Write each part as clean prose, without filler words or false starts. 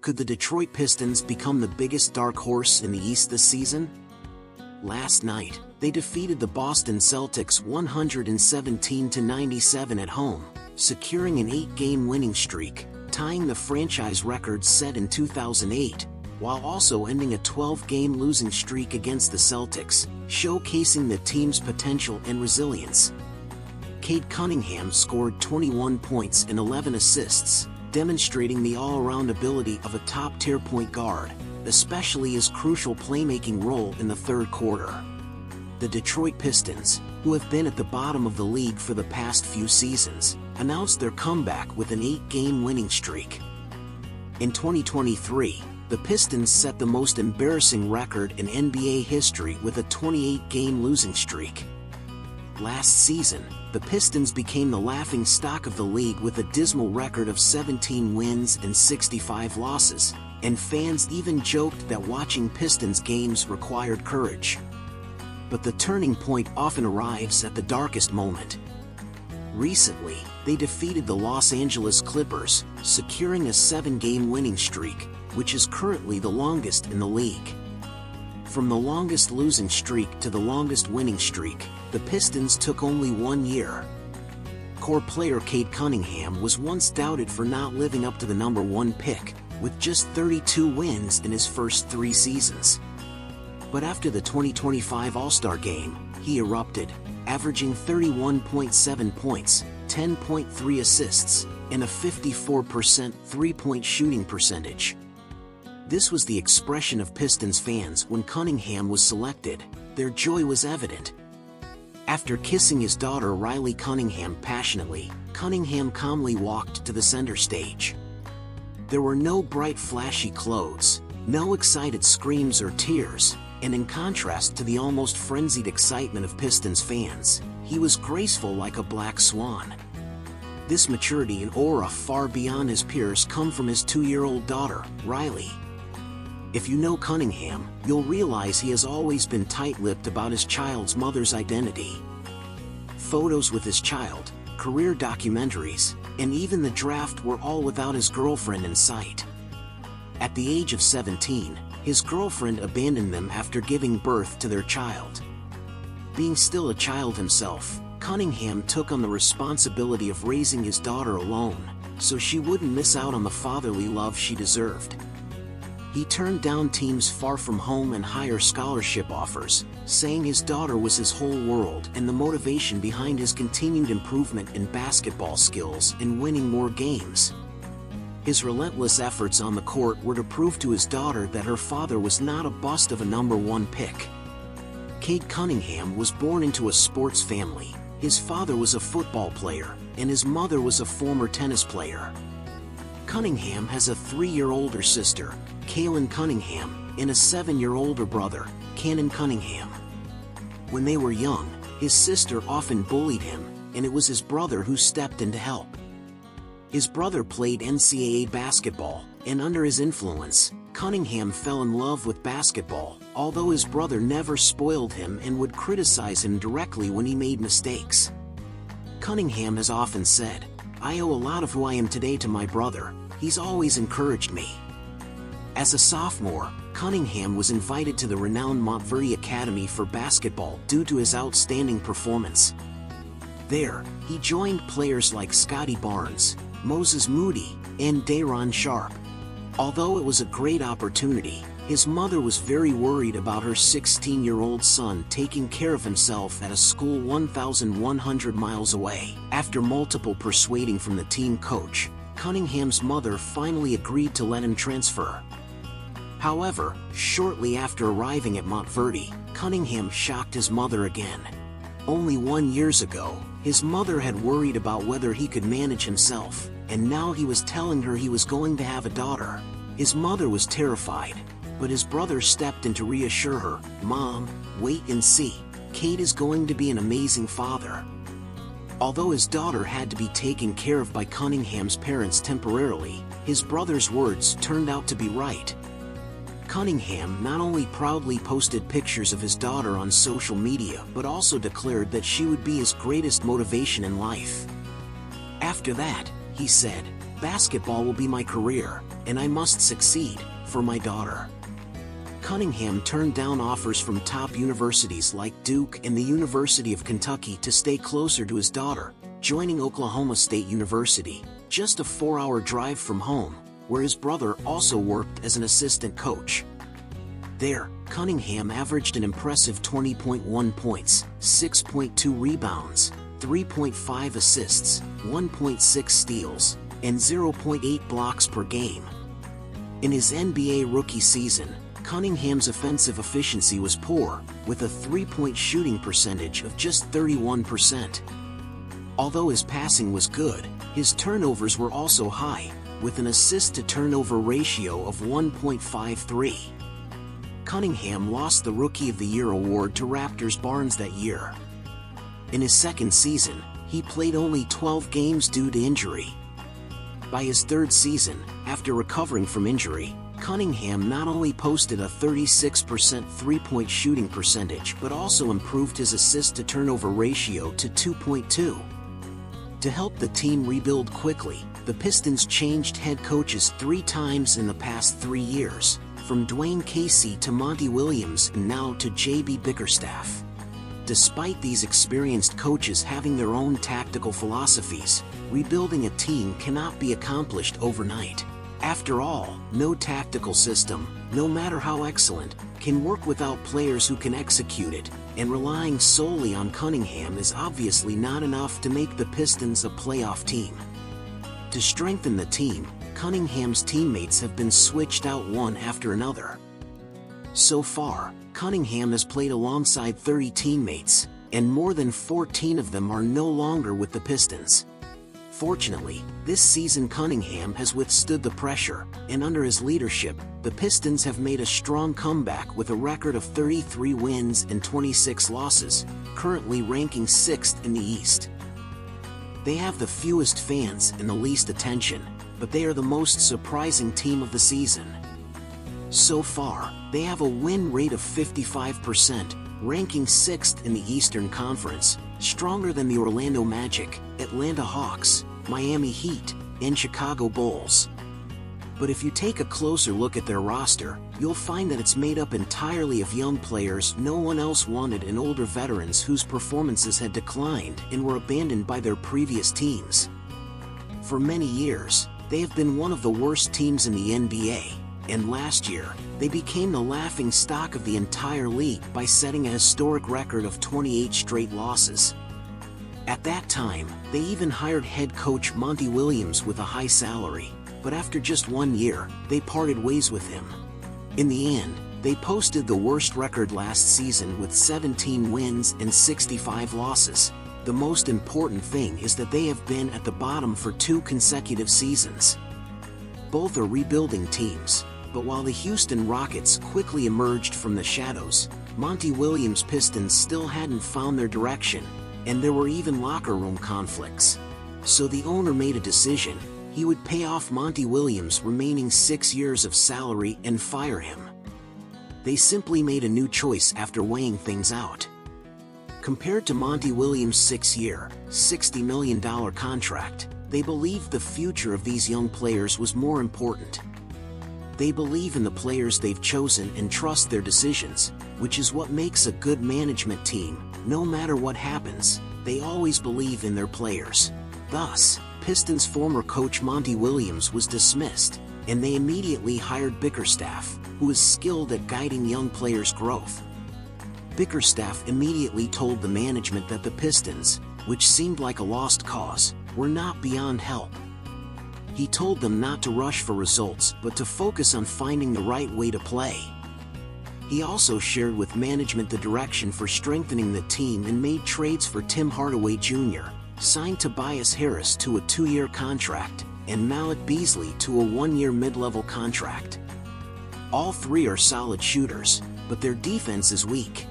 Could the Detroit Pistons become the biggest dark horse in the East this season? Last night, they defeated the Boston Celtics 117-97 at home, securing an 8-game winning streak, tying the franchise record set in 2008, while also ending a 12-game losing streak against the Celtics, showcasing the team's potential and resilience. Cade Cunningham scored 21 points and 11 assists, demonstrating the all-around ability of a top-tier point guard, especially his crucial playmaking role in the third quarter. The Detroit Pistons, who have been at the bottom of the league for the past few seasons, announced their comeback with an 8-game winning streak. In 2023, the Pistons set the most embarrassing record in NBA history with a 28-game losing streak. Last season, the Pistons became the laughingstock of the league with a dismal record of 17 wins and 65 losses, and fans even joked that watching Pistons games required courage. But the turning point often arrives at the darkest moment. Recently, they defeated the Los Angeles Clippers, securing a 7-game winning streak, which is currently the longest in the league. From the longest losing streak to the longest winning streak, the Pistons took only 1 year. Core player Cade Cunningham was once doubted for not living up to the number 1 pick, with just 32 wins in his first 3 seasons. But after the 2025 All-Star Game, he erupted, averaging 31.7 points, 10.3 assists, and a 54% three-point shooting percentage. This was the expression of Pistons fans when Cunningham was selected. Their joy was evident. After kissing his daughter Riley Cunningham passionately, Cunningham calmly walked to the center stage. There were no bright flashy clothes, no excited screams or tears, and in contrast to the almost frenzied excitement of Pistons fans, he was graceful like a black swan. This maturity and aura far beyond his peers come from his 2-year-old daughter, Riley. If you know Cunningham, you'll realize he has always been tight-lipped about his child's mother's identity. Photos with his child, career documentaries, and even the draft were all without his girlfriend in sight. At the age of 17, his girlfriend abandoned them after giving birth to their child. Being still a child himself, Cunningham took on the responsibility of raising his daughter alone, so she wouldn't miss out on the fatherly love she deserved. He turned down teams far from home and higher scholarship offers, saying his daughter was his whole world and the motivation behind his continued improvement in basketball skills and winning more games. His relentless efforts on the court were to prove to his daughter that her father was not a bust of a number 1 pick. Cade Cunningham was born into a sports family. His father was a football player, and his mother was a former tennis player. Cunningham has a 3-year older sister, Cade Cunningham, and a 7-year older brother, Cade Cunningham. When they were young, his sister often bullied him, and it was his brother who stepped in to help. His brother played NCAA basketball, and under his influence, Cunningham fell in love with basketball, although his brother never spoiled him and would criticize him directly when he made mistakes. Cunningham has often said, "I owe a lot of who I am today to my brother. He's always encouraged me." As a sophomore, Cunningham was invited to the renowned Montverde Academy for basketball due to his outstanding performance. There, he joined players like Scotty Barnes, Moses Moody, and Day'Ron Sharpe. Although it was a great opportunity, his mother was very worried about her 16-year-old son taking care of himself at a school 1,100 miles away. After multiple persuading from the team coach, Cunningham's mother finally agreed to let him transfer. However, shortly after arriving at Montverde, Cunningham shocked his mother again. Only 1 year ago, his mother had worried about whether he could manage himself, and now he was telling her he was going to have a daughter. His mother was terrified, but his brother stepped in to reassure her, "Mom, wait and see. Cade is going to be an amazing father." Although his daughter had to be taken care of by Cunningham's parents temporarily, his brother's words turned out to be right. Cunningham not only proudly posted pictures of his daughter on social media but also declared that she would be his greatest motivation in life. After that, he said, Basketball will be my career, and I must succeed, for my daughter." Cunningham turned down offers from top universities like Duke and the University of Kentucky to stay closer to his daughter, joining Oklahoma State University, just a 4-hour drive from home, where his brother also worked as an assistant coach. There, Cunningham averaged an impressive 20.1 points, 6.2 rebounds, 3.5 assists, 1.6 steals, and 0.8 blocks per game. In his NBA rookie season, Cunningham's offensive efficiency was poor, with a three-point shooting percentage of just 31%. Although his passing was good, his turnovers were also high, with an assist-to-turnover ratio of 1.53. Cunningham lost the Rookie of the Year award to Raptors Barnes that year. In his second season, he played only 12 games due to injury. By his third season, after recovering from injury, Cunningham not only posted a 36% three-point shooting percentage but also improved his assist-to-turnover ratio to 2.2. To help the team rebuild quickly, the Pistons changed head coaches 3 times in the past 3 years, from Dwayne Casey to Monty Williams and now to J.B. Bickerstaff. Despite these experienced coaches having their own tactical philosophies, rebuilding a team cannot be accomplished overnight. After all, no tactical system, no matter how excellent, can work without players who can execute it, and relying solely on Cunningham is obviously not enough to make the Pistons a playoff team. To strengthen the team, Cunningham's teammates have been switched out one after another. So far, Cunningham has played alongside 30 teammates, and more than 14 of them are no longer with the Pistons. Fortunately, this season Cunningham has withstood the pressure, and under his leadership, the Pistons have made a strong comeback with a record of 33 wins and 26 losses, currently ranking 6th in the East. They have the fewest fans and the least attention, but they are the most surprising team of the season. So far, they have a win rate of 55%, ranking 6th in the Eastern Conference, stronger than the Orlando Magic, Atlanta Hawks, Miami Heat, and Chicago Bulls. But if you take a closer look at their roster, you'll find that it's made up entirely of young players no one else wanted and older veterans whose performances had declined and were abandoned by their previous teams. For many years, they have been one of the worst teams in the NBA, and last year, they became the laughing stock of the entire league by setting a historic record of 28 straight losses. At that time, they even hired head coach Monty Williams with a high salary, but after just 1 year, they parted ways with him. In the end, they posted the worst record last season with 17 wins and 65 losses. The most important thing is that they have been at the bottom for 2 consecutive seasons. Both are rebuilding teams, but while the Houston Rockets quickly emerged from the shadows, Monty Williams' Pistons still hadn't found their direction, and there were even locker room conflicts. So the owner made a decision: he would pay off Monty Williams' remaining 6 years of salary and fire him. They simply made a new choice after weighing things out. Compared to Monty Williams' 6-year, $60 million contract, they believed the future of these young players was more important. They believe in the players they've chosen and trust their decisions, which is what makes a good management team. No matter what happens, they always believe in their players. Thus, Pistons former coach Monty Williams was dismissed, and they immediately hired Bickerstaff, who is skilled at guiding young players' growth. Bickerstaff immediately told the management that the Pistons, which seemed like a lost cause, were not beyond help. He told them not to rush for results but to focus on finding the right way to play. He also shared with management the direction for strengthening the team and made trades for Tim Hardaway Jr., signed Tobias Harris to a 2-year contract, and Malik Beasley to a 1-year mid-level contract. All 3 are solid shooters, but their defense is weak.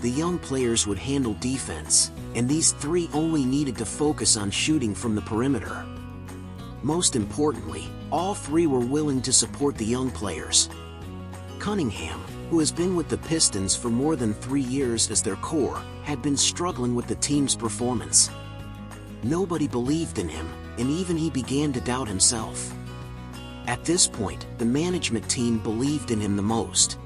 The young players would handle defense, and these 3 only needed to focus on shooting from the perimeter. Most importantly, all 3 were willing to support the young players. Cunningham, who has been with the Pistons for more than 3 years as their core, had been struggling with the team's performance. Nobody believed in him, and even he began to doubt himself. At this point, the management team believed in him the most.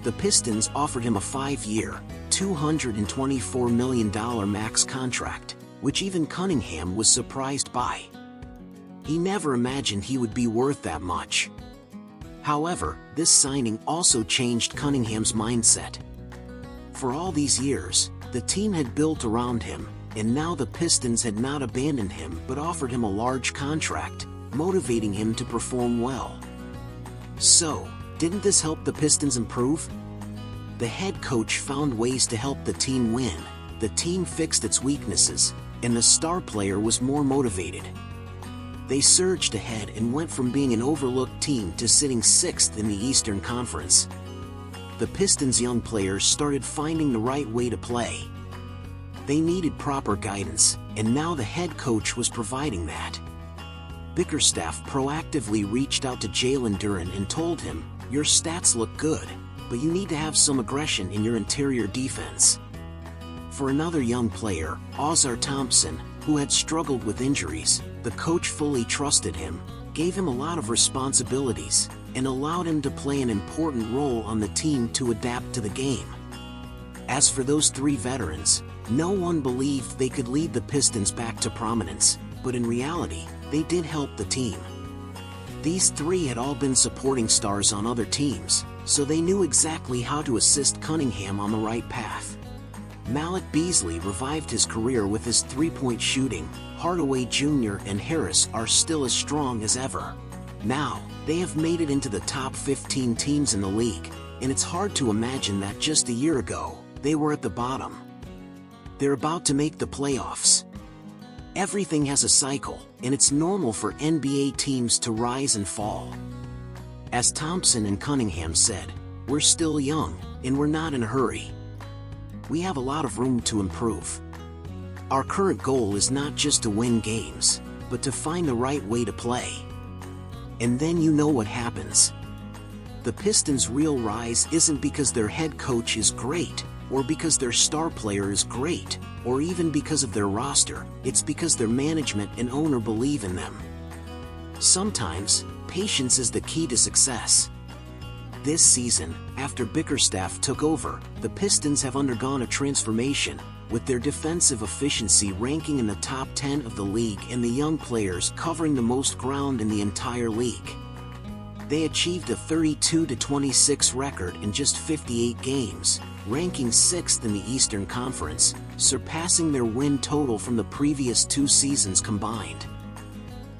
The Pistons offered him a 5-year, $224 million max contract, which even Cunningham was surprised by. He never imagined he would be worth that much. However, this signing also changed Cunningham's mindset. For all these years, the team had built around him, and now the Pistons had not abandoned him but offered him a large contract, motivating him to perform well. So, didn't this help the Pistons improve? The head coach found ways to help the team win, the team fixed its weaknesses, and the star player was more motivated. They surged ahead and went from being an overlooked team to sitting 6th in the Eastern Conference. The Pistons' young players started finding the right way to play. They needed proper guidance, and now the head coach was providing that. Bickerstaff proactively reached out to Jalen Duren and told him, "Your stats look good, but you need to have some aggression in your interior defense." For another young player, Ausar Thompson, who had struggled with injuries, the coach fully trusted him, gave him a lot of responsibilities, and allowed him to play an important role on the team to adapt to the game. As for those 3 veterans, no one believed they could lead the Pistons back to prominence, but in reality, they did help the team. These 3 had all been supporting stars on other teams, so they knew exactly how to assist Cunningham on the right path. Malik Beasley revived his career with his 3-point shooting. Hardaway Jr. and Harris are still as strong as ever. Now, they have made it into the top 15 teams in the league, and it's hard to imagine that just a year ago, they were at the bottom. They're about to make the playoffs. Everything has a cycle, and it's normal for NBA teams to rise and fall. As Thompson and Cunningham said, "We're still young, and we're not in a hurry. We have a lot of room to improve. Our current goal is not just to win games, but to find the right way to play." And then you know what happens. The Pistons' real rise isn't because their head coach is great, or because their star player is great, or even because of their roster. It's because their management and owner believe in them. Sometimes, patience is the key to success. This season, after Bickerstaff took over, the Pistons have undergone a transformation, with their defensive efficiency ranking in the top 10 of the league and the young players covering the most ground in the entire league. They achieved a 32-26 record in just 58 games, ranking 6th in the Eastern Conference, surpassing their win total from the previous 2 seasons combined.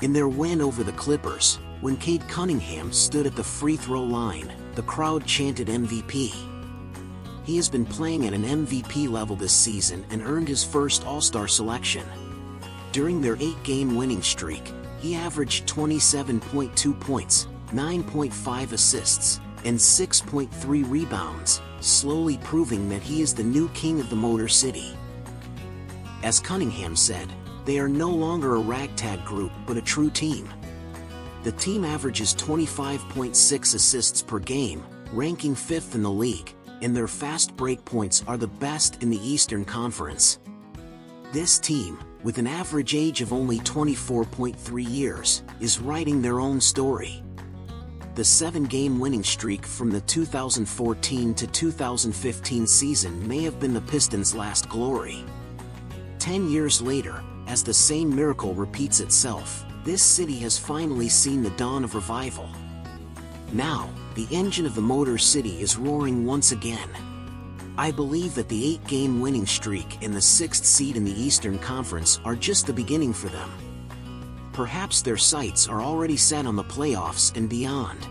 In their win over the Clippers, when Cade Cunningham stood at the free throw line, the crowd chanted MVP. He has been playing at an MVP level this season and earned his first All-Star selection. During their 8-game winning streak, he averaged 27.2 points, 9.5 assists, and 6.3 rebounds, slowly proving that he is the new king of the Motor City. As Cunningham said, "They are no longer a ragtag group but a true team." The team averages 25.6 assists per game, ranking 5th in the league, and their fast break points are the best in the Eastern Conference. This team, with an average age of only 24.3 years, is writing their own story. The 7-game winning streak from the 2014 to 2015 season may have been the Pistons' last glory. 10 years later, as the same miracle repeats itself, this city has finally seen the dawn of revival. Now, the engine of the Motor City is roaring once again. I believe that the 8-game winning streak and the 6th seed in the Eastern Conference are just the beginning for them. Perhaps their sights are already set on the playoffs and beyond.